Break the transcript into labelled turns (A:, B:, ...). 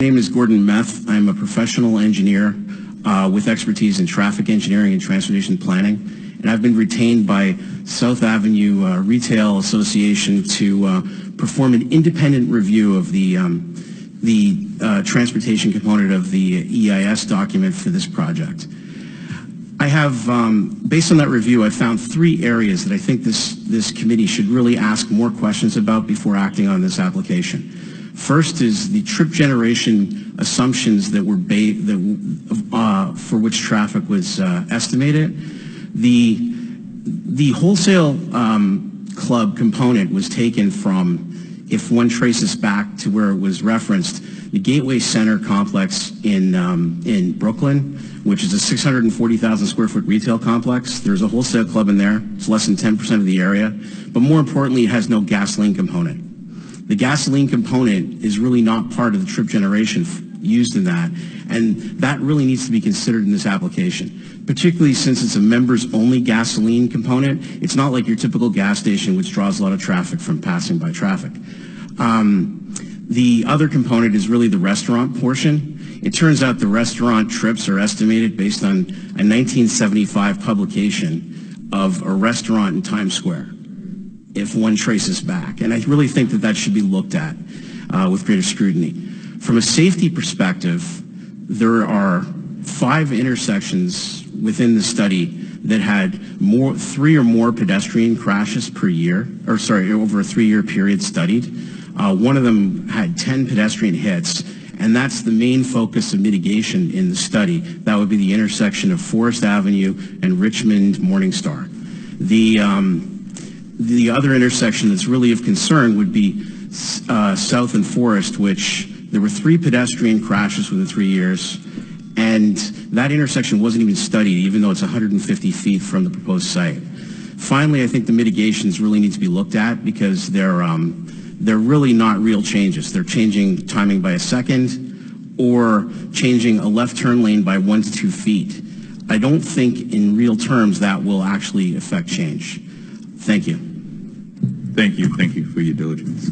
A: My name is Gordon Meth. I'm a professional engineer with expertise in traffic engineering and transportation planning, and I've been retained by South Avenue Retail Association to perform an independent review of the transportation component of the EIS document for this project. I have, based on that review, I found 3 areas that I think this committee should really ask more questions about before acting on this application. First is the trip generation assumptions that were for which traffic was estimated. The wholesale club component was taken from, if one traces back to where it was referenced, the Gateway Center complex in Brooklyn, which is a 640,000 square foot retail complex. There's a wholesale club in there. It's less than 10% of the area, but more importantly, it has no gasoline component. The gasoline component is really not part of the trip generation used in that, and that really needs to be considered in this application, particularly since it's a members-only gasoline component. It's not like your typical gas station, which draws a lot of traffic from passing by traffic. The other component is really the restaurant portion. It turns out the restaurant trips are estimated based on a 1975 publication of a restaurant in Times Square, if one traces back. And I really think that should be looked at with greater scrutiny. From a safety perspective, there are 5 intersections within the study that had 3 or more pedestrian crashes per year, over a 3-year period studied. One of them had 10 pedestrian hits, and that's the main focus of mitigation in the study. That would be the intersection of Forest Avenue and Richmond Morningstar. The other intersection that's really of concern would be South and Forest, which there were 3 pedestrian crashes within 3 years, and that intersection wasn't even studied, even though it's 150 feet from the proposed site. Finally, I think the mitigations really need to be looked at because they're really not real changes. They're changing timing by a second or changing a left turn lane by 1 to 2 feet. I don't think in real terms that will actually affect change. Thank you.
B: Thank you for your diligence.